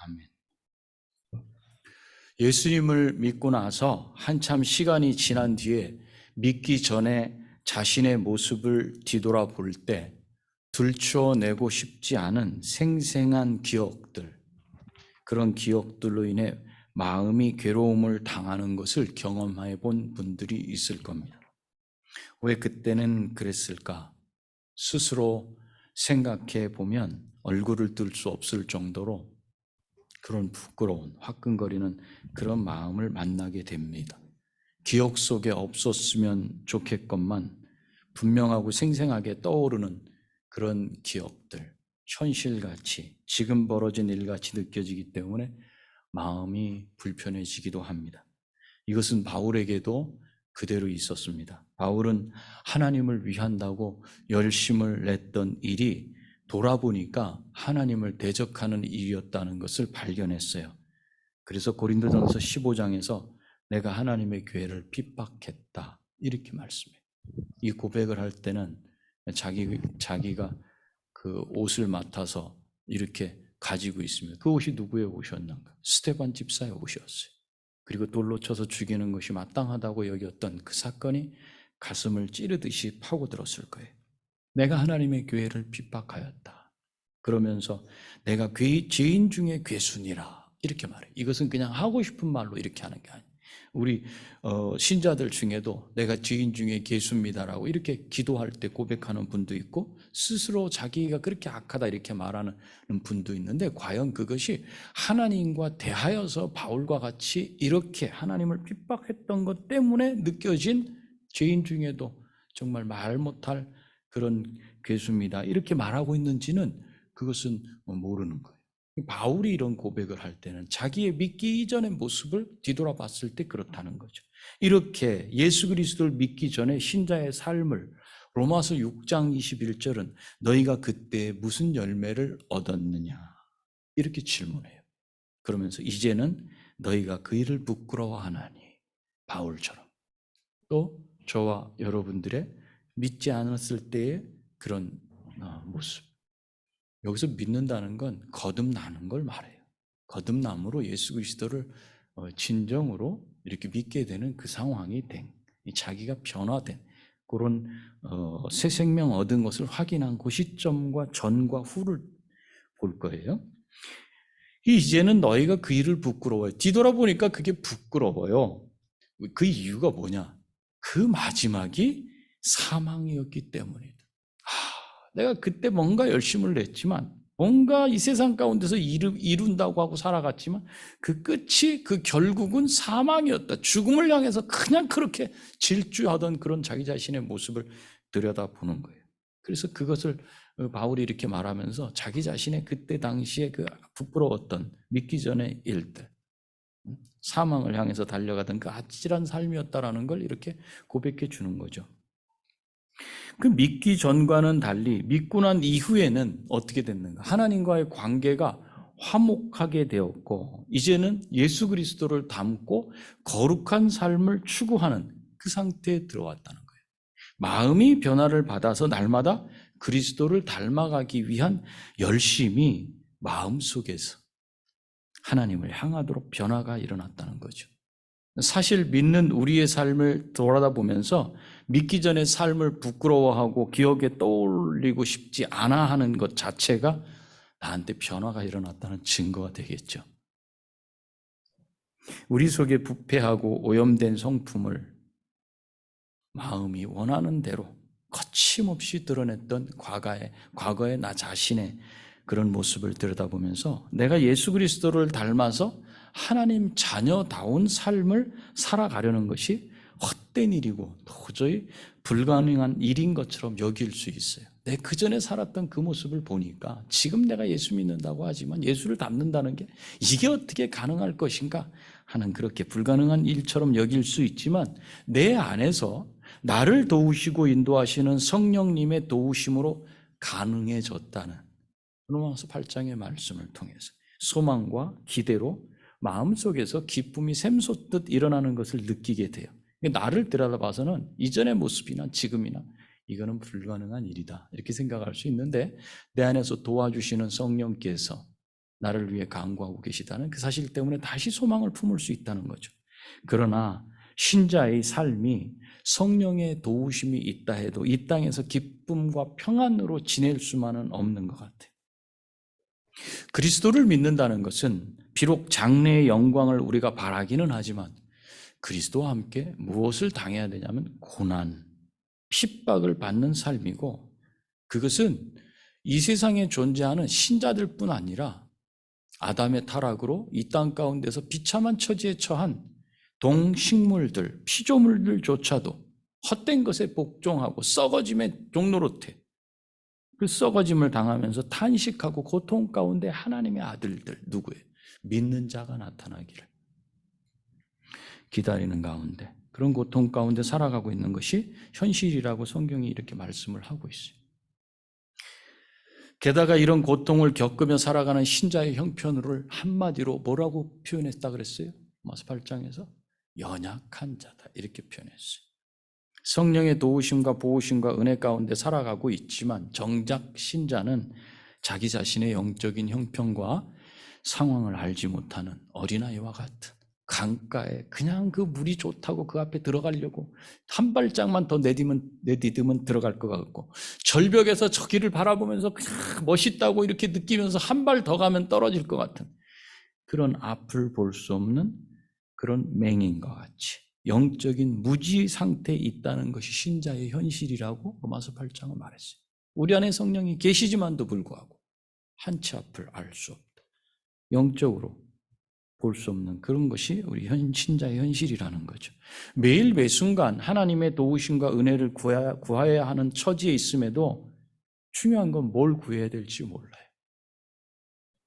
아멘. 예수님을 믿고 나서 한참 시간이 지난 뒤에 믿기 전에 자신의 모습을 뒤돌아볼 때 들춰내고 싶지 않은 생생한 기억들, 그런 기억들로 인해 마음이 괴로움을 당하는 것을 경험해 본 분들이 있을 겁니다. 왜 그때는 그랬을까? 스스로 생각해 보면 얼굴을 들 수 없을 정도로 그런 부끄러운, 화끈거리는 그런 마음을 만나게 됩니다. 기억 속에 없었으면 좋겠건만 분명하고 생생하게 떠오르는 그런 기억들, 현실같이, 지금 벌어진 일같이 느껴지기 때문에 마음이 불편해지기도 합니다. 이것은 바울에게도 그대로 있었습니다. 바울은 하나님을 위한다고 열심을 냈던 일이 돌아보니까 하나님을 대적하는 일이었다는 것을 발견했어요. 그래서 고린도전서 15장에서 내가 하나님의 교회를 핍박했다 이렇게 말씀해요. 이 고백을 할 때는 자기가 그 옷을 맡아서 이렇게 가지고 있습니다. 그 옷이 누구의 옷이었는가? 스데반 집사의 옷이었어요. 그리고 돌로 쳐서 죽이는 것이 마땅하다고 여겼던 그 사건이 가슴을 찌르듯이 파고들었을 거예요. 내가 하나님의 교회를 핍박하였다. 그러면서 내가 죄인 중에 괴순이라 이렇게 말해요. 이것은 그냥 하고 싶은 말로 이렇게 하는 게 아니에요. 우리 신자들 중에도 내가 죄인 중에 괴수입니다라고 이렇게 기도할 때 고백하는 분도 있고 스스로 자기가 그렇게 악하다 이렇게 말하는 분도 있는데 과연 그것이 하나님과 대하여서 바울과 같이 이렇게 하나님을 핍박했던 것 때문에 느껴진 죄인 중에도 정말 말 못할 그런 괴수입니다 이렇게 말하고 있는지는 그것은 모르는 거예요. 바울이 이런 고백을 할 때는 자기의 믿기 이전의 모습을 뒤돌아봤을 때 그렇다는 거죠. 이렇게 예수 그리스도를 믿기 전에 신자의 삶을 로마서 6장 21절은 너희가 그때 무슨 열매를 얻었느냐 이렇게 질문해요. 그러면서 이제는 너희가 그 일을 부끄러워하나니 바울처럼 또 저와 여러분들의 믿지 않았을 때의 그런 모습. 여기서 믿는다는 건 거듭나는 걸 말해요. 거듭남으로 예수 그리스도를 진정으로 이렇게 믿게 되는 그 상황이 된, 자기가 변화된 그런 새 생명 얻은 것을 확인한 그 시점과 전과 후를 볼 거예요. 이제는 너희가 그 일을 부끄러워요. 뒤돌아보니까 그게 부끄러워요. 그 이유가 뭐냐? 그 마지막이 사망이었기 때문이다. 내가 그때 뭔가 열심을 냈지만 뭔가 이 세상 가운데서 이룬다고 하고 살아갔지만 그 끝이 그 결국은 사망이었다. 죽음을 향해서 그냥 그렇게 질주하던 그런 자기 자신의 모습을 들여다보는 거예요. 그래서 그것을 바울이 이렇게 말하면서 자기 자신의 그때 당시에 그 부끄러웠던 믿기 전의 일들, 사망을 향해서 달려가던 그 아찔한 삶이었다라는 걸 이렇게 고백해 주는 거죠. 그 믿기 전과는 달리 믿고 난 이후에는 어떻게 됐는가? 하나님과의 관계가 화목하게 되었고 이제는 예수 그리스도를 닮고 거룩한 삶을 추구하는 그 상태에 들어왔다는 거예요. 마음이 변화를 받아서 날마다 그리스도를 닮아가기 위한 열심이 마음속에서 하나님을 향하도록 변화가 일어났다는 거죠. 사실 믿는 우리의 삶을 돌아다 보면서 믿기 전의 삶을 부끄러워하고 기억에 떠올리고 싶지 않아 하는 것 자체가 나한테 변화가 일어났다는 증거가 되겠죠. 우리 속에 부패하고 오염된 성품을 마음이 원하는 대로 거침없이 드러냈던 과거의 나 자신의 그런 모습을 들여다보면서 내가 예수 그리스도를 닮아서 하나님 자녀다운 삶을 살아가려는 것이 헛된 일이고 도저히 불가능한 일인 것처럼 여길 수 있어요. 내 그전에 살았던 그 모습을 보니까 지금 내가 예수 믿는다고 하지만 예수를 닮는다는 게 이게 어떻게 가능할 것인가 하는 그렇게 불가능한 일처럼 여길 수 있지만 내 안에서 나를 도우시고 인도하시는 성령님의 도우심으로 가능해졌다는 로마서 8장의 말씀을 통해서 소망과 기대로 마음속에서 기쁨이 샘솟듯 일어나는 것을 느끼게 돼요. 나를 들여다봐서는 이전의 모습이나 지금이나 이거는 불가능한 일이다 이렇게 생각할 수 있는데 내 안에서 도와주시는 성령께서 나를 위해 간구하고 계시다는 그 사실 때문에 다시 소망을 품을 수 있다는 거죠. 그러나 신자의 삶이 성령의 도우심이 있다 해도 이 땅에서 기쁨과 평안으로 지낼 수만은 없는 것 같아요. 그리스도를 믿는다는 것은 비록 장래의 영광을 우리가 바라기는 하지만 그리스도와 함께 무엇을 당해야 되냐면 고난, 핍박을 받는 삶이고, 그것은 이 세상에 존재하는 신자들 뿐 아니라 아담의 타락으로 이 땅 가운데서 비참한 처지에 처한 동식물들, 피조물들조차도 헛된 것에 복종하고 썩어짐의 종노릇해 그 썩어짐을 당하면서 탄식하고 고통 가운데 하나님의 아들들, 누구예요? 믿는 자가 나타나기를 기다리는 가운데, 그런 고통 가운데 살아가고 있는 것이 현실이라고 성경이 이렇게 말씀을 하고 있어요. 게다가 이런 고통을 겪으며 살아가는 신자의 형편을 한마디로 뭐라고 표현했다 그랬어요? 로마서 8장에서 연약한 자다 이렇게 표현했어요. 성령의 도우심과 보호심과 은혜 가운데 살아가고 있지만 정작 신자는 자기 자신의 영적인 형편과 상황을 알지 못하는 어린아이와 같은 강가에 그냥 그 물이 좋다고 그 앞에 들어가려고 한 발짝만 더 내디디면 들어갈 것 같고, 절벽에서 저 길을 바라보면서 그냥 멋있다고 이렇게 느끼면서 한 발 더 가면 떨어질 것 같은 그런 앞을 볼 수 없는 그런 맹인과 같이 영적인 무지 상태에 있다는 것이 신자의 현실이라고 로마서 8장은 말했어요. 우리 안에 성령이 계시지만도 불구하고 한치 앞을 알 수 없다, 영적으로 볼 수 없는 그런 것이 우리 신자의 현실이라는 거죠. 매일 매순간 하나님의 도우심과 은혜를 구해야 하는 처지에 있음에도 중요한 건 뭘 구해야 될지 몰라요.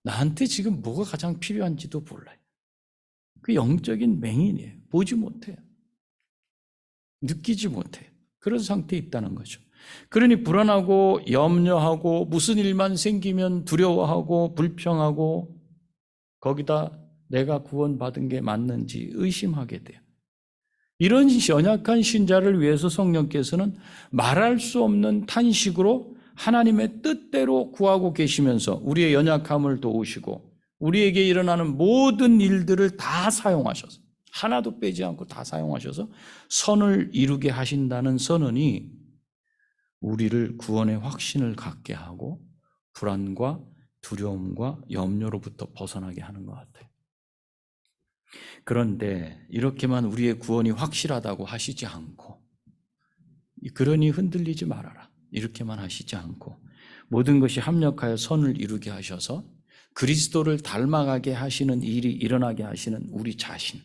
나한테 지금 뭐가 가장 필요한지도 몰라요. 그 영적인 맹인이에요. 보지 못해요. 느끼지 못해요. 그런 상태에 있다는 거죠. 그러니 불안하고 염려하고 무슨 일만 생기면 두려워하고 불평하고, 거기다 내가 구원받은 게 맞는지 의심하게 돼요. 이런 연약한 신자를 위해서 성령께서는 말할 수 없는 탄식으로 하나님의 뜻대로 구하고 계시면서 우리의 연약함을 도우시고 우리에게 일어나는 모든 일들을 다 사용하셔서, 하나도 빼지 않고 다 사용하셔서 선을 이루게 하신다는 선언이 우리를 구원의 확신을 갖게 하고 불안과 두려움과 염려로부터 벗어나게 하는 것 같아요. 그런데 이렇게만 우리의 구원이 확실하다고 하시지 않고, 그러니 흔들리지 말아라 이렇게만 하시지 않고, 모든 것이 합력하여 선을 이루게 하셔서 그리스도를 닮아가게 하시는 일이 일어나게 하시는 우리 자신,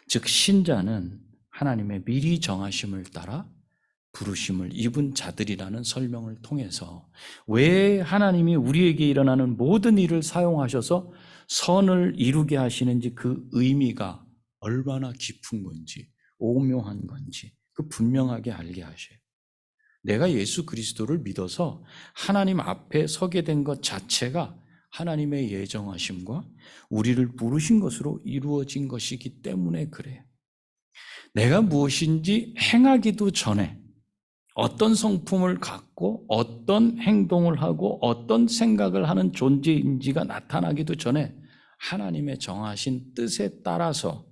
즉 신자는 하나님의 미리 정하심을 따라 부르심을 입은 자들이라는 설명을 통해서 왜 하나님이 우리에게 일어나는 모든 일을 사용하셔서 선을 이루게 하시는지, 그 의미가 얼마나 깊은 건지 오묘한 건지 그 분명하게 알게 하셔요. 내가 예수 그리스도를 믿어서 하나님 앞에 서게 된 것 자체가 하나님의 예정하심과 우리를 부르신 것으로 이루어진 것이기 때문에 그래요. 내가 무엇인지 행하기도 전에, 어떤 성품을 갖고 어떤 행동을 하고 어떤 생각을 하는 존재인지가 나타나기도 전에 하나님의 정하신 뜻에 따라서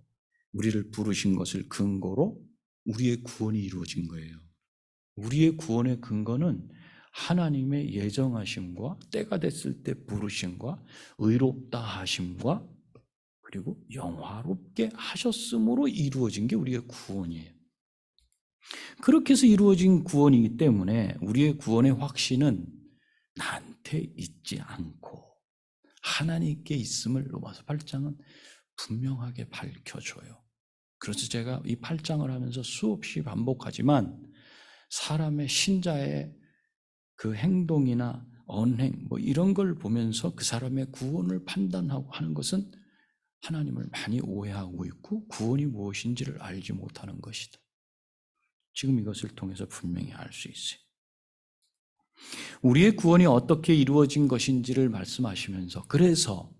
우리를 부르신 것을 근거로 우리의 구원이 이루어진 거예요. 우리의 구원의 근거는 하나님의 예정하심과 때가 됐을 때 부르심과 의롭다 하심과 그리고 영화롭게 하셨음으로 이루어진 게 우리의 구원이에요. 그렇게 해서 이루어진 구원이기 때문에 우리의 구원의 확신은 나한테 있지 않고 하나님께 있음을 로마서 8장은 분명하게 밝혀줘요. 그래서 제가 이 8장을 하면서 수없이 반복하지만 사람의 신자의 그 행동이나 언행 이런 걸 보면서 그 사람의 구원을 판단하고 하는 것은 하나님을 많이 오해하고 있고 구원이 무엇인지를 알지 못하는 것이다. 지금 이것을 통해서 분명히 알 수 있어요. 우리의 구원이 어떻게 이루어진 것인지를 말씀하시면서, 그래서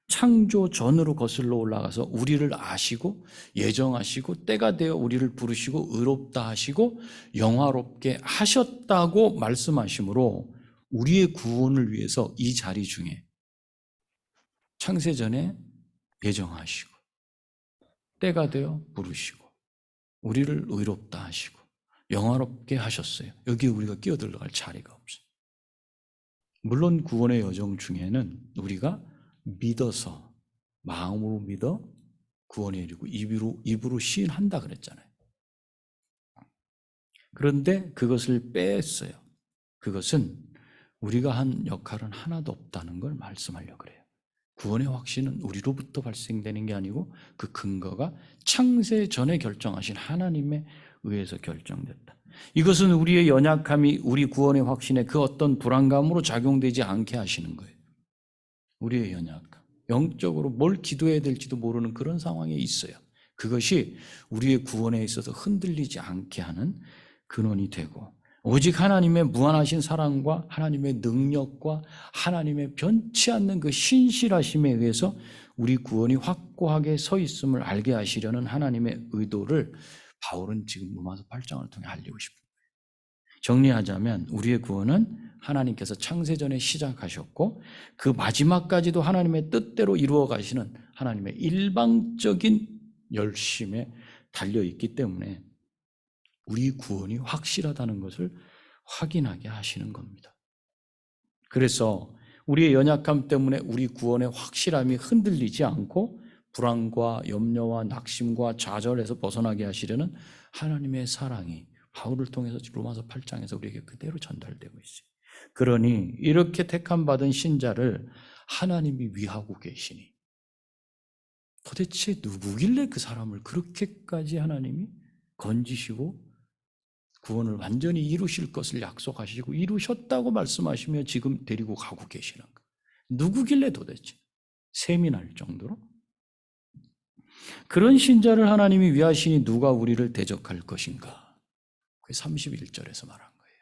창조 전으로 거슬러 올라가서 우리를 아시고 예정하시고 때가 되어 우리를 부르시고 의롭다 하시고 영화롭게 하셨다고 말씀하시므로 우리의 구원을 위해서 이 자리 중에 창세전에 예정하시고 때가 되어 부르시고 우리를 의롭다 하시고 영화롭게 하셨어요. 여기에 우리가 끼어들어갈 자리가 없어요. 물론 구원의 여정 중에는 우리가 믿어서 마음으로 믿어 구원에 이르고 입으로 시인한다 그랬잖아요. 그런데 그것을 뺐어요. 그것은 우리가 한 역할은 하나도 없다는 걸 말씀하려고 그래요. 구원의 확신은 우리로부터 발생되는 게 아니고 그 근거가 창세 전에 결정하신 하나님에 의해서 결정됐다. 이것은 우리의 연약함이 우리 구원의 확신에 그 어떤 불안감으로 작용되지 않게 하시는 거예요. 우리의 연약함. 영적으로 뭘 기도해야 될지도 모르는 그런 상황에 있어요. 그것이 우리의 구원에 있어서 흔들리지 않게 하는 근원이 되고 오직 하나님의 무한하신 사랑과 하나님의 능력과 하나님의 변치 않는 그 신실하심에 의해서 우리 구원이 확고하게 서 있음을 알게 하시려는 하나님의 의도를 바울은 지금 로마서 8장을 통해 알리고 싶은 거예요. 정리하자면 우리의 구원은 하나님께서 창세전에 시작하셨고 그 마지막까지도 하나님의 뜻대로 이루어 가시는 하나님의 일방적인 열심에 달려있기 때문에 우리 구원이 확실하다는 것을 확인하게 하시는 겁니다. 그래서 우리의 연약함 때문에 우리 구원의 확실함이 흔들리지 않고 불안과 염려와 낙심과 좌절에서 벗어나게 하시려는 하나님의 사랑이 바울을 통해서 로마서 8장에서 우리에게 그대로 전달되고 있어요. 그러니 이렇게 택함받은 신자를 하나님이 위하고 계시니 도대체 누구길래 그 사람을 그렇게까지 하나님이 건지시고 구원을 완전히 이루실 것을 약속하시고 이루셨다고 말씀하시며 지금 데리고 가고 계시는 것. 누구길래 도대체 셈이 날 정도로? 그런 신자를 하나님이 위하시니 누가 우리를 대적할 것인가? 그게 31절에서 말한 거예요.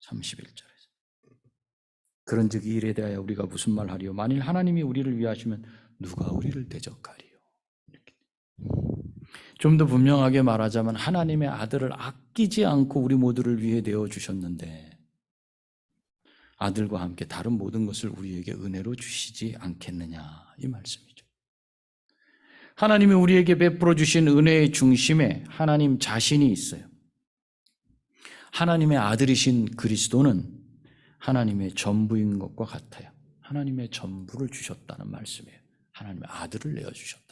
31절에서. 그런즉 이 일에 대하여 우리가 무슨 말하리요? 만일 하나님이 우리를 위하시면 누가 우리를 대적하리요? 좀 더 분명하게 말하자면 하나님의 아들을 아끼지 않고 우리 모두를 위해 내어주셨는데 아들과 함께 다른 모든 것을 우리에게 은혜로 주시지 않겠느냐 이 말씀이죠. 하나님이 우리에게 베풀어 주신 은혜의 중심에 하나님 자신이 있어요. 하나님의 아들이신 그리스도는 하나님의 전부인 것과 같아요. 하나님의 전부를 주셨다는 말씀이에요. 하나님의 아들을 내어주셨다는.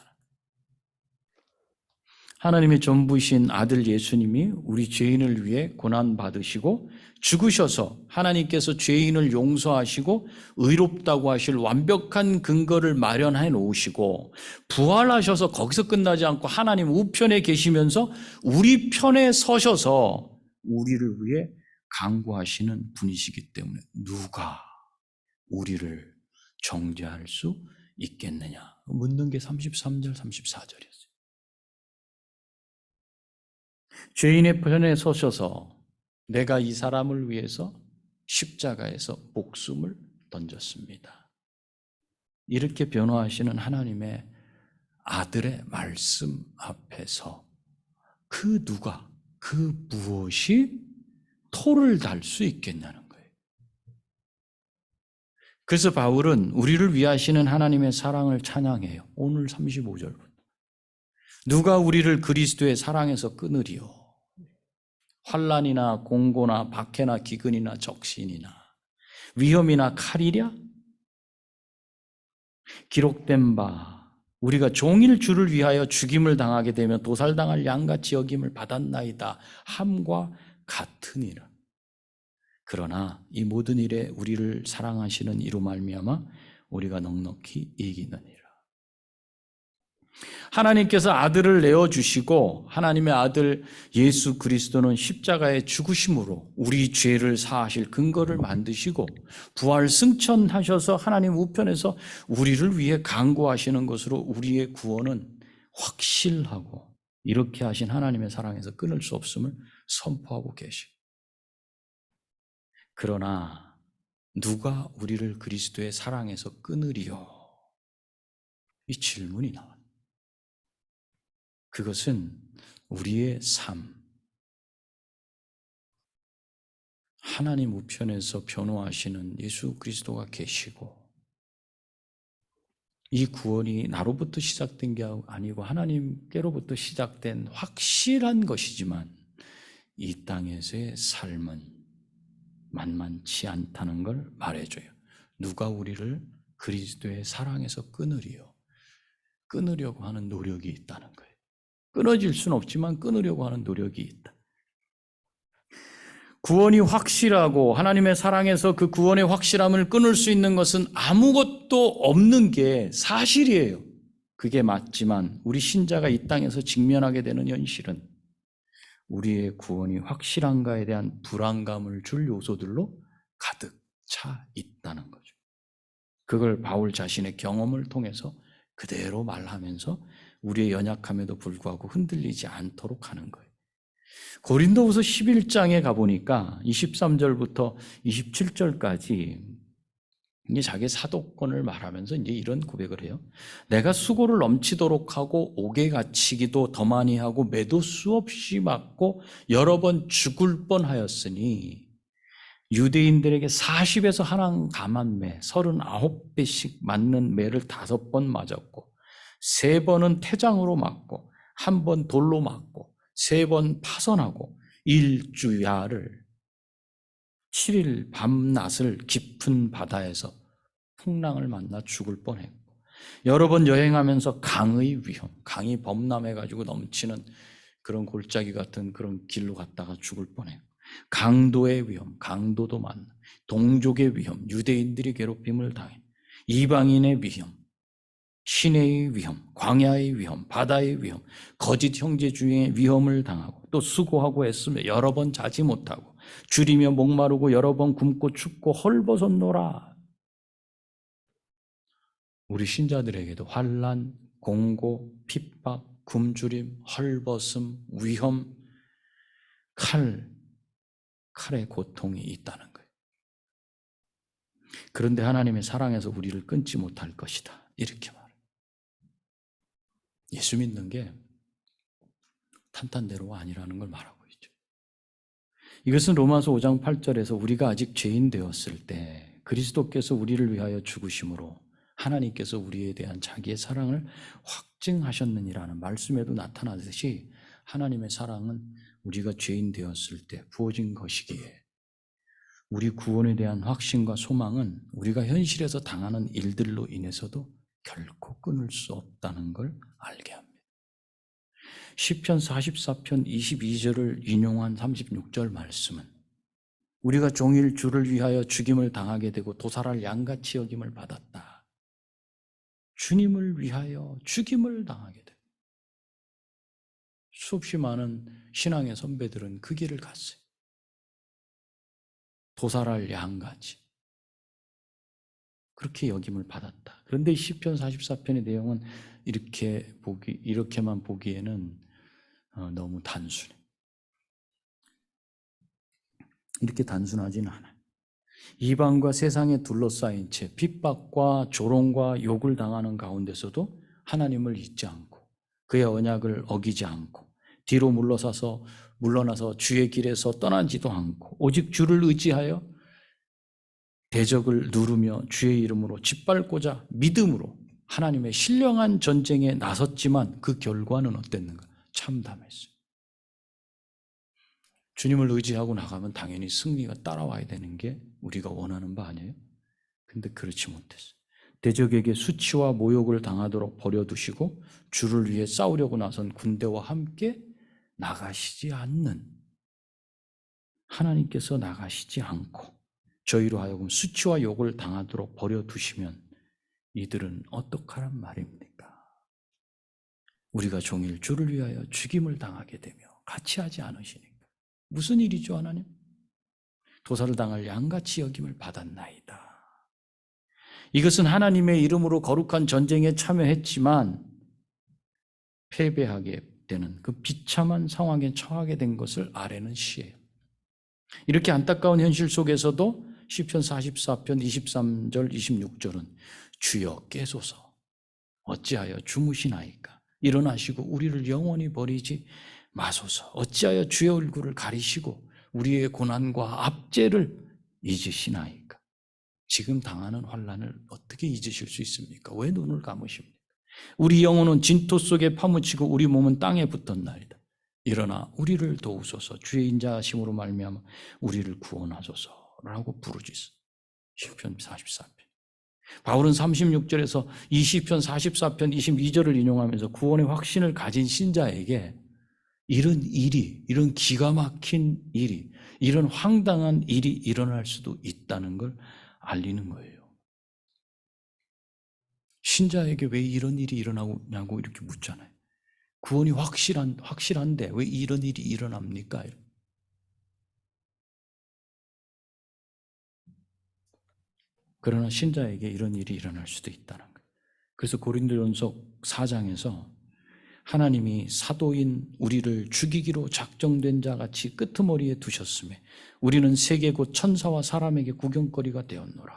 하나님의 전부이신 아들 예수님이 우리 죄인을 위해 고난받으시고 죽으셔서 하나님께서 죄인을 용서하시고 의롭다고 하실 완벽한 근거를 마련해 놓으시고 부활하셔서 거기서 끝나지 않고 하나님 우편에 계시면서 우리 편에 서셔서 우리를 위해 강구하시는 분이시기 때문에 누가 우리를 정죄할 수 있겠느냐 묻는 게 33절 34절이었어요. 죄인의 편에 서셔서 내가 이 사람을 위해서 십자가에서 목숨을 던졌습니다. 이렇게 변호하시는 하나님의 아들의 말씀 앞에서 그 누가, 그 무엇이 토를 달 수 있겠냐는 거예요. 그래서 바울은 우리를 위하시는 하나님의 사랑을 찬양해요. 오늘 35절부터. 누가 우리를 그리스도의 사랑에서 끊으리요? 환난이나 공고나 박해나 기근이나 적신이나 위험이나 칼이랴? 기록된 바 우리가 종일 주를 위하여 죽임을 당하게 되면 도살당할 양같이 여김을 받았나이다 함과 같으니라. 그러나 이 모든 일에 우리를 사랑하시는 이로 말미암아 우리가 넉넉히 이기느니라. 하나님께서 아들을 내어주시고 하나님의 아들 예수 그리스도는 십자가의 죽으심으로 우리 죄를 사하실 근거를 만드시고 부활 승천하셔서 하나님 우편에서 우리를 위해 강구하시는 것으로 우리의 구원은 확실하고 이렇게 하신 하나님의 사랑에서 끊을 수 없음을 선포하고 계시고 그러나 누가 우리를 그리스도의 사랑에서 끊으리요? 이 질문이 나와요. 그것은 우리의 삶, 하나님 우편에서 변호하시는 예수 그리스도가 계시고 이 구원이 나로부터 시작된 게 아니고 하나님께로부터 시작된 확실한 것이지만 이 땅에서의 삶은 만만치 않다는 걸 말해줘요. 누가 우리를 그리스도의 사랑에서 끊으리요? 끊으려고 하는 노력이 있다는 거예요. 끊어질 수는 없지만 끊으려고 하는 노력이 있다. 구원이 확실하고 하나님의 사랑에서 그 구원의 확실함을 끊을 수 있는 것은 아무것도 없는 게 사실이에요. 그게 맞지만 우리 신자가 이 땅에서 직면하게 되는 현실은 우리의 구원이 확실한가에 대한 불안감을 줄 요소들로 가득 차 있다는 거죠. 그걸 바울 자신의 경험을 통해서 그대로 말하면서 우리의 연약함에도 불구하고 흔들리지 않도록 하는 거예요. 고린도후서 11장에 가보니까 23절부터 27절까지 이제 자기 사도권을 말하면서 이제 이런 고백을 해요. 내가 수고를 넘치도록 하고 옥에 갇히기도 더 많이 하고 매도 수없이 맞고 여러 번 죽을 뻔하였으니 유대인들에게 40에서 하나 감한 매 39배씩 맞는 매를 5번 맞았고 3번은 태장으로 맞고 1번 돌로 맞고 3번 파선하고 일주야를 7일 밤낮을 깊은 바다에서 풍랑을 만나 죽을 뻔했고 여러 번 여행하면서 강의 위험, 강이 범람해가지고 넘치는 그런 골짜기 같은 그런 길로 갔다가 죽을 뻔했고 강도의 위험, 강도도 만나 동족의 위험, 유대인들이 괴롭힘을 당해 이방인의 위험, 시내의 위험, 광야의 위험, 바다의 위험, 거짓 형제 중에 위험을 당하고 또 수고하고 애쓰며 여러 번 자지 못하고 줄이며 목마르고 여러 번 굶고 춥고 헐벗었노라. 우리 신자들에게도 환난, 공고, 핍박, 굶주림, 헐벗음, 위험, 칼의 고통이 있다는 거예요. 그런데 하나님의 사랑에서 우리를 끊지 못할 것이다. 이렇게 말해요. 예수 믿는 게 탄탄대로가 아니라는 걸 말하고 있죠. 이것은 로마서 5장 8절에서 우리가 아직 죄인 되었을 때 그리스도께서 우리를 위하여 죽으심으로 하나님께서 우리에 대한 자기의 사랑을 확증하셨느니라는 말씀에도 나타나듯이 하나님의 사랑은 우리가 죄인 되었을 때 부어진 것이기에 우리 구원에 대한 확신과 소망은 우리가 현실에서 당하는 일들로 인해서도 결코 끊을 수 없다는 걸 알게 합니다. 시편 44편 22절을 인용한 36절 말씀은 우리가 종일 주를 위하여 죽임을 당하게 되고 도살할 양같이 여김을 받았다. 주님을 위하여 죽임을 당하게 되고 수없이 많은 신앙의 선배들은 그 길을 갔어요. 도살할 양같이 그렇게 여김을 받았다. 그런데 시편 44편의 내용은 이렇게만 보기에는 너무 단순해. 이렇게 단순하지는 않아요. 이방과 세상에 둘러싸인 채 핍박과 조롱과 욕을 당하는 가운데서도 하나님을 잊지 않고 그의 언약을 어기지 않고 뒤로 물러나서 주의 길에서 떠나지도 않고 오직 주를 의지하여 대적을 누르며 주의 이름으로 짓밟고자 믿음으로 하나님의 신령한 전쟁에 나섰지만 그 결과는 어땠는가? 참담했어요. 주님을 의지하고 나가면 당연히 승리가 따라와야 되는 게 우리가 원하는 바 아니에요? 근데 그렇지 못했어요. 대적에게 수치와 모욕을 당하도록 버려두시고 주를 위해 싸우려고 나선 군대와 함께 나가시지 않는 하나님께서 나가시지 않고 저희로 하여금 수치와 욕을 당하도록 버려두시면 이들은 어떡하란 말입니까? 우리가 종일 주를 위하여 죽임을 당하게 되며 같이 하지 않으시니까. 무슨 일이죠, 하나님? 도살을 당할 양같이 여김을 받았나이다. 이것은 하나님의 이름으로 거룩한 전쟁에 참여했지만 패배하게 되는 그 비참한 상황에 처하게 된 것을 아뢰는 시예요. 이렇게 안타까운 현실 속에서도 시편 44편 23절 26절은 주여 깨소서 어찌하여 주무시나이까 일어나시고 우리를 영원히 버리지 마소서 어찌하여 주의 얼굴을 가리시고 우리의 고난과 압제를 잊으시나이까 지금 당하는 환난을 어떻게 잊으실 수 있습니까? 왜 눈을 감으십니까? 우리 영혼은 진토 속에 파묻히고 우리 몸은 땅에 붙었나이다. 일어나 우리를 도우소서. 주의 인자하심으로 말미암아 우리를 구원하소서라고 부르짖어. 시편 44편. 바울은 36절에서 이 시편 44편 22절을 인용하면서 구원의 확신을 가진 신자에게 이런 일이, 이런 기가 막힌 일이, 이런 황당한 일이 일어날 수도 있다는 걸 알리는 거예요. 신자에게 왜 이런 일이 일어나냐고 이렇게 묻잖아요. 구원이 확실한데 왜 이런 일이 일어납니까? 그러나 신자에게 이런 일이 일어날 수도 있다는 거예요. 그래서 고린도전서 4장에서 하나님이 사도인 우리를 죽이기로 작정된 자같이 끄트머리에 두셨으며 우리는 세계 곧 천사와 사람에게 구경거리가 되었노라.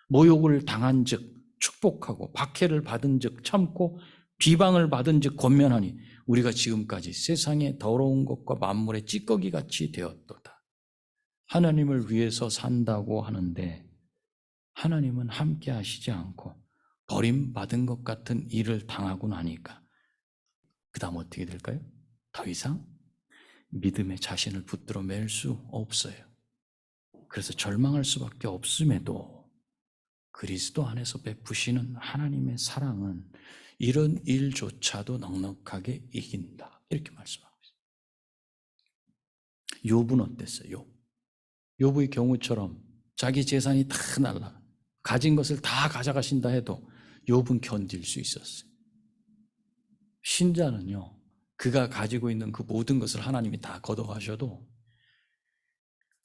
모욕을 당한 즉 축복하고 박해를 받은 즉 참고 비방을 받은 즉 권면하니 우리가 지금까지 세상의 더러운 것과 만물의 찌꺼기같이 되었도다. 하나님을 위해서 산다고 하는데 하나님은 함께 하시지 않고 버림받은 것 같은 일을 당하고 나니까 그 다음 어떻게 될까요? 더 이상 믿음의 자신을 붙들어 맬 수 없어요. 그래서 절망할 수밖에 없음에도 그리스도 안에서 베푸시는 하나님의 사랑은 이런 일조차도 넉넉하게 이긴다. 이렇게 말씀하고 있어요. 욥은 어땠어요? 욥의 경우처럼 자기 재산이 다 날라 가진 것을 다 가져가신다 해도 욥은 견딜 수 있었어요. 신자는요, 그가 가지고 있는 그 모든 것을 하나님이 다 걷어가셔도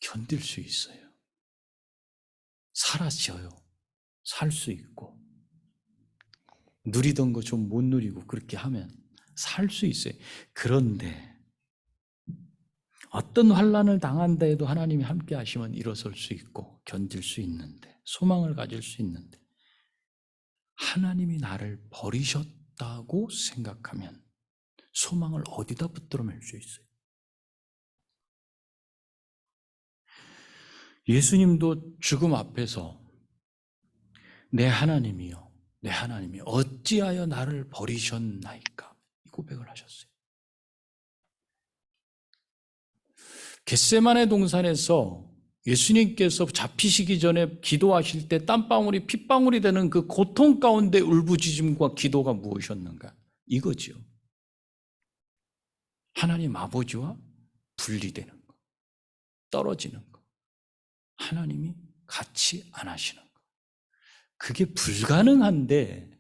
견딜 수 있어요. 사라져요. 살 수 있고 누리던 거 좀 못 누리고 그렇게 하면 살 수 있어요. 그런데 어떤 환난을 당한다 해도 하나님이 함께 하시면 일어설 수 있고 견딜 수 있는데 소망을 가질 수 있는데 하나님이 나를 버리셨다고 생각하면 소망을 어디다 붙들어 맬 수 있어요? 예수님도 죽음 앞에서 내 하나님이여, 내 하나님이 어찌하여 나를 버리셨나이까 이 고백을 하셨어요. 겟세마네 동산에서 예수님께서 잡히시기 전에 기도하실 때 땀방울이 핏방울이 되는 그 고통 가운데 울부짖음과 기도가 무엇이었는가? 이거지요. 하나님 아버지와 분리되는 거, 떨어지는 거, 하나님이 같이 안 하시는 거. 그게 불가능한데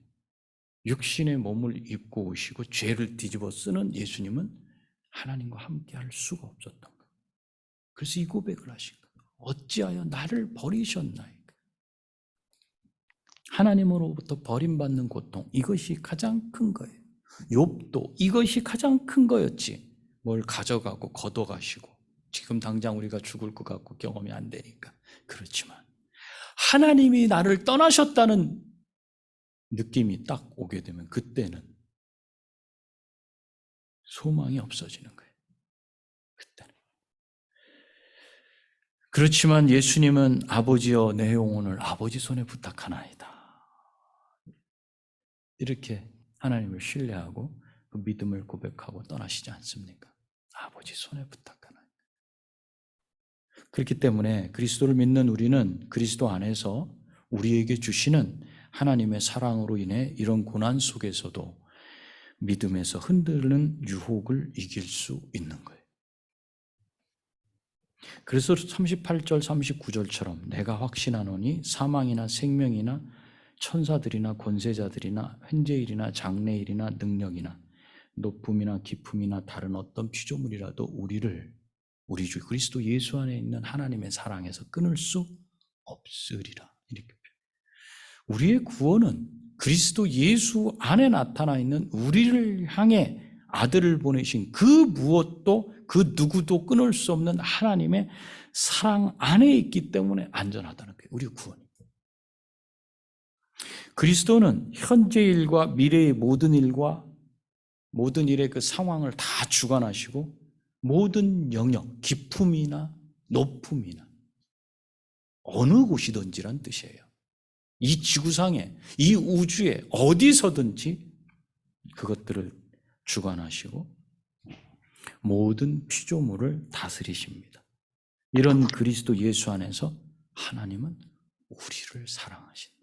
육신의 몸을 입고 오시고 죄를 뒤집어 쓰는 예수님은 하나님과 함께 할 수가 없었던 거예요. 그래서 이 고백을 하신 거예요. 어찌하여 나를 버리셨나이까? 하나님으로부터 버림받는 고통, 이것이 가장 큰 거예요. 욥도 이것이 가장 큰 거였지. 뭘 가져가고 걷어가시고 지금 당장 우리가 죽을 것 같고 경험이 안 되니까. 그렇지만 하나님이 나를 떠나셨다는 느낌이 딱 오게 되면 그때는 소망이 없어지는 거예요. 그때는. 그렇지만 예수님은 아버지여 내 영혼을 아버지 손에 부탁하나이다. 이렇게 하나님을 신뢰하고 그 믿음을 고백하고 떠나시지 않습니까? 아버지 손에 부탁하나이다. 그렇기 때문에 그리스도를 믿는 우리는 그리스도 안에서 우리에게 주시는 하나님의 사랑으로 인해 이런 고난 속에서도 믿음에서 흔들리는 유혹을 이길 수 있는 거예요. 그래서 38절 39절처럼 내가 확신하노니 사망이나 생명이나 천사들이나 권세자들이나 현재일이나 장래일이나 능력이나 높음이나 깊음이나 다른 어떤 피조물이라도 우리 주 그리스도 예수 안에 있는 하나님의 사랑에서 끊을 수 없으리라. 이렇게 우리의 구원은 그리스도 예수 안에 나타나 있는 우리를 향해 아들을 보내신 그 무엇도 그 누구도 끊을 수 없는 하나님의 사랑 안에 있기 때문에 안전하다는 거예요. 우리의 구원이. 그리스도는 현재 일과 미래의 모든 일과 모든 일의 그 상황을 다 주관하시고 모든 영역, 깊음이나 높음이나 어느 곳이든지란 뜻이에요. 이 지구상에, 이 우주에 어디서든지 그것들을 주관하시고 모든 피조물을 다스리십니다. 이런 그리스도 예수 안에서 하나님은 우리를 사랑하신다.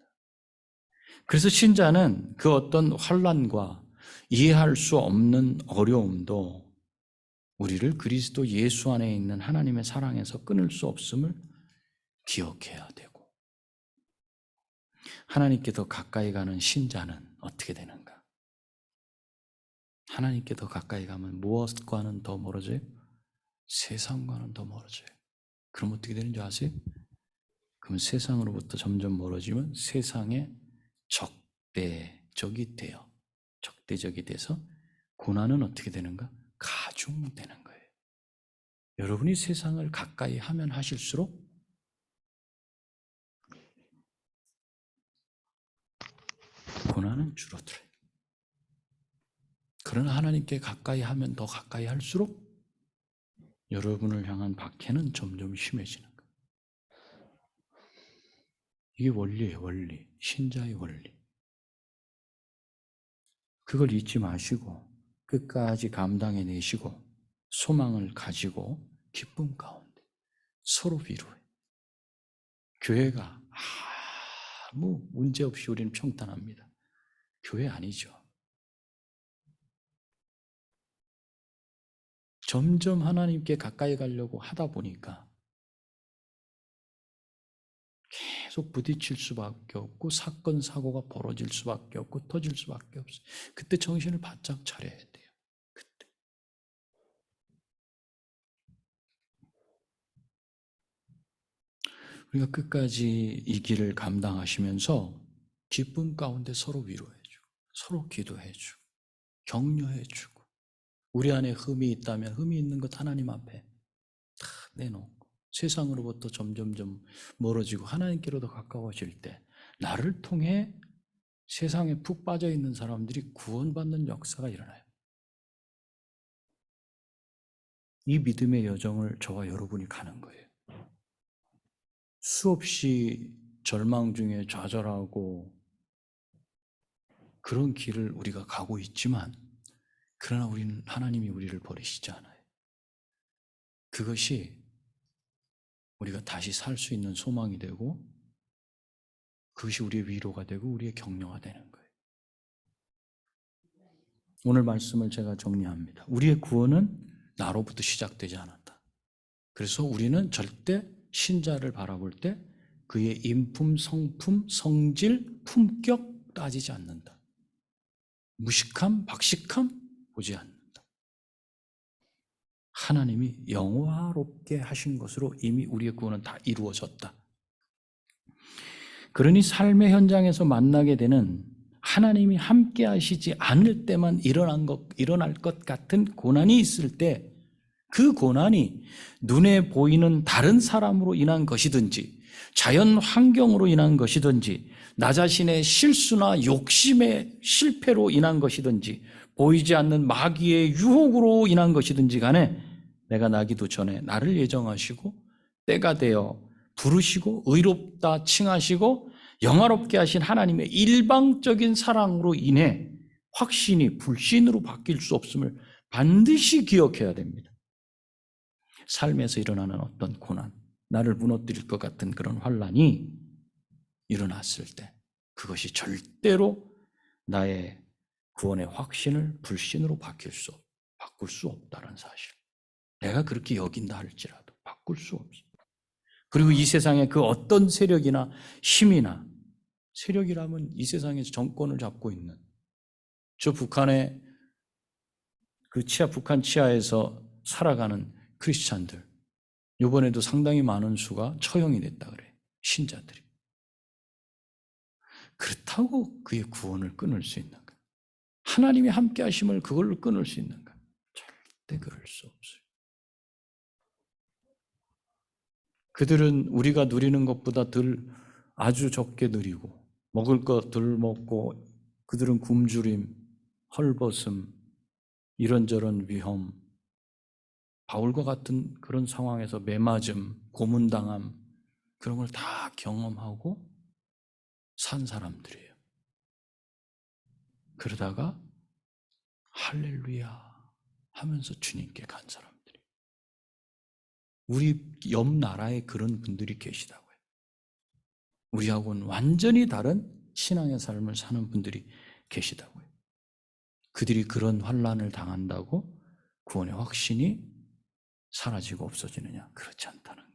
그래서 신자는 그 어떤 환난과 이해할 수 없는 어려움도 우리를 그리스도 예수 안에 있는 하나님의 사랑에서 끊을 수 없음을 기억해야 되고, 하나님께 더 가까이 가는 신자는 어떻게 되는가? 하나님께 더 가까이 가면 무엇과는 더 멀어져요? 세상과는 더 멀어져요. 그럼 어떻게 되는지 아세요? 그럼 세상으로부터 점점 멀어지면 세상의 적대적이 돼요. 적대적이 돼서 고난은 어떻게 되는가? 가중되는 거예요. 여러분이 세상을 가까이 하면 하실수록 고난은 줄어들어요. 그러나 하나님께 가까이 하면 더 가까이 할수록 여러분을 향한 박해는 점점 심해지는 거예요. 이게 원리예요, 원리. 신자의 원리. 그걸 잊지 마시고 끝까지 감당해내시고 소망을 가지고 기쁨 가운데 서로 위로해. 교회가 아무 문제 없이 우리는 평탄합니다. 교회 아니죠. 점점 하나님께 가까이 가려고 하다 보니까 계속 부딪힐 수밖에 없고 사건, 사고가 벌어질 수밖에 없고 터질 수밖에 없어요. 그때 정신을 바짝 차려야 돼요. 그때. 우리가 끝까지 이 길을 감당하시면서 기쁨 가운데 서로 위로해주고 서로 기도해주고 격려해주고 우리 안에 흠이 있다면 흠이 있는 것 하나님 앞에 다 내놓고 세상으로부터 점점점 멀어지고 하나님께로 더 가까워질 때 나를 통해 세상에 푹 빠져 있는 사람들이 구원받는 역사가 일어나요. 이 믿음의 여정을 저와 여러분이 가는 거예요. 수없이 절망 중에 좌절하고 그런 길을 우리가 가고 있지만 그러나 우리는 하나님이 우리를 버리시지 않아요. 그것이 우리가 다시 살 수 있는 소망이 되고 그것이 우리의 위로가 되고 우리의 격려가 되는 거예요. 오늘 말씀을 제가 정리합니다. 우리의 구원은 나로부터 시작되지 않았다. 그래서 우리는 절대 신자를 바라볼 때 그의 인품, 성품, 성질, 품격 따지지 않는다. 무식함, 박식함 보지 않는다. 하나님이 영화롭게 하신 것으로 이미 우리의 구원은 다 이루어졌다. 그러니 삶의 현장에서 만나게 되는 하나님이 함께 하시지 않을 때만 일어날 것 같은 고난이 있을 때 그 고난이 눈에 보이는 다른 사람으로 인한 것이든지 자연 환경으로 인한 것이든지 나 자신의 실수나 욕심의 실패로 인한 것이든지 보이지 않는 마귀의 유혹으로 인한 것이든지 간에 내가 나기도 전에 나를 예정하시고 때가 되어 부르시고 의롭다 칭하시고 영화롭게 하신 하나님의 일방적인 사랑으로 인해 확신이 불신으로 바뀔 수 없음을 반드시 기억해야 됩니다. 삶에서 일어나는 어떤 고난, 나를 무너뜨릴 것 같은 그런 환난이 일어났을 때 그것이 절대로 나의 구원의 확신을 불신으로 바꿀 수 없다는 사실. 내가 그렇게 여긴다 할지라도 바꿀 수 없습니다. 그리고 이 세상의 그 어떤 세력이나 힘이나 세력이라면 이 세상에서 정권을 잡고 있는 저 북한의 북한 치하에서 살아가는 크리스찬들 이번에도 상당히 많은 수가 처형이 됐다 그래요. 신자들이. 그렇다고 그의 구원을 끊을 수 있는가? 하나님이 함께 하심을 그걸로 끊을 수 있는가? 절대 그럴 수 없어요. 그들은 우리가 누리는 것보다 아주 적게 누리고 먹을 것 덜 먹고 그들은 굶주림, 헐벗음, 이런저런 위험, 바울과 같은 그런 상황에서 매맞음, 고문당함 그런 걸 다 경험하고 산 사람들이에요. 그러다가 할렐루야 하면서 주님께 간 사람들이. 우리 옆 나라에 그런 분들이 계시다고요. 우리하고는 완전히 다른 신앙의 삶을 사는 분들이 계시다고요. 그들이 그런 환난을 당한다고 구원의 확신이 사라지고 없어지느냐? 그렇지 않다는 거예요.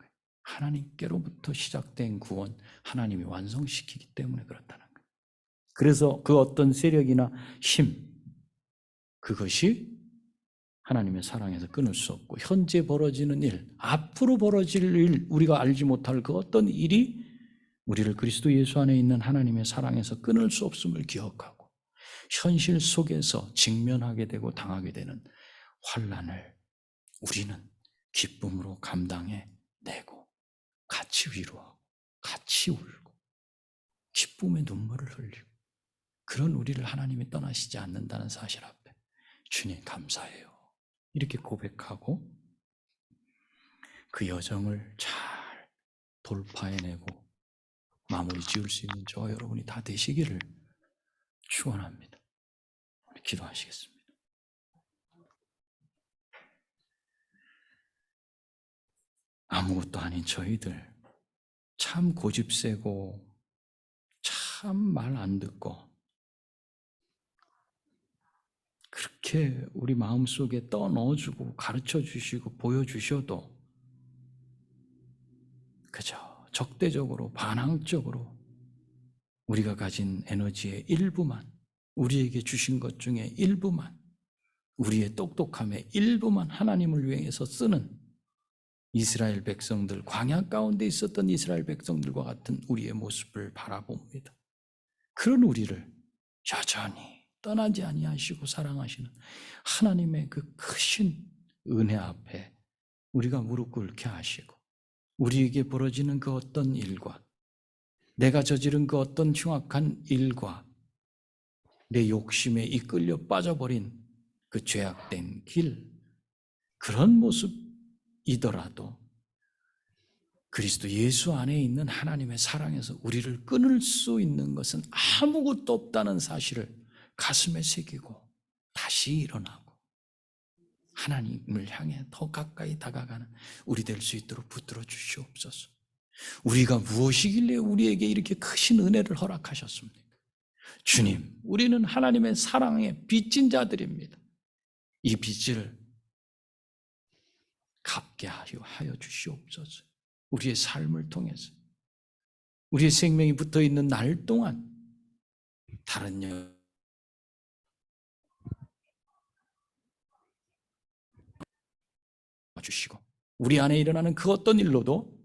하나님께로부터 시작된 구원, 하나님이 완성시키기 때문에 그렇다는 거예요. 그래서 그 어떤 세력이나 힘, 그것이 하나님의 사랑에서 끊을 수 없고, 현재 벌어지는 일, 앞으로 벌어질 일, 우리가 알지 못할 그 어떤 일이 우리를 그리스도 예수 안에 있는 하나님의 사랑에서 끊을 수 없음을 기억하고, 현실 속에서 직면하게 되고 당하게 되는 환난을 우리는 기쁨으로 감당해 내고 같이 위로하고 같이 울고 기쁨의 눈물을 흘리고, 그런 우리를 하나님이 떠나시지 않는다는 사실 앞에 주님 감사해요 이렇게 고백하고 그 여정을 잘 돌파해내고 마무리 지을 수 있는 저와 여러분이 다 되시기를 축원합니다. 기도하시겠습니다. 아무것도 아닌 저희들 참 고집세고 참 말 안 듣고 그렇게 우리 마음속에 떠넣어주고 가르쳐주시고 보여주셔도 그저 적대적으로 반항적으로 우리가 가진 에너지의 일부만, 우리에게 주신 것 중에 일부만, 우리의 똑똑함의 일부만 하나님을 위해서 쓰는 이스라엘 백성들, 광야 가운데 있었던 이스라엘 백성들과 같은 우리의 모습을 바라봅니다. 그런 우리를 여전히 떠나지 아니하시고 사랑하시는 하나님의 그 크신 은혜 앞에 우리가 무릎 꿇게 하시고, 우리에게 벌어지는 그 어떤 일과 내가 저지른 그 어떤 흉악한 일과 내 욕심에 이끌려 빠져버린 그 죄악된 길, 그런 모습이더라도 그리스도 예수 안에 있는 하나님의 사랑에서 우리를 끊을 수 있는 것은 아무것도 없다는 사실을 가슴에 새기고 다시 일어나고 하나님을 향해 더 가까이 다가가는 우리 될 수 있도록 붙들어 주시옵소서. 우리가 무엇이길래 우리에게 이렇게 크신 은혜를 허락하셨습니까? 주님, 우리는 하나님의 사랑에 빚진 자들입니다. 이 빚을 갚게 하여 주시옵소서. 우리의 삶을 통해서 우리의 생명이 붙어있는 날 동안 다른 주시고, 우리 안에 일어나는 그 어떤 일로도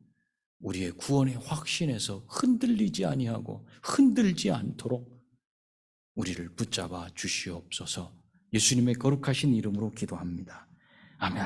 우리의 구원의 확신에서 흔들리지 아니하고 흔들지 않도록 우리를 붙잡아 주시옵소서. 예수님의 거룩하신 이름으로 기도합니다. 아멘.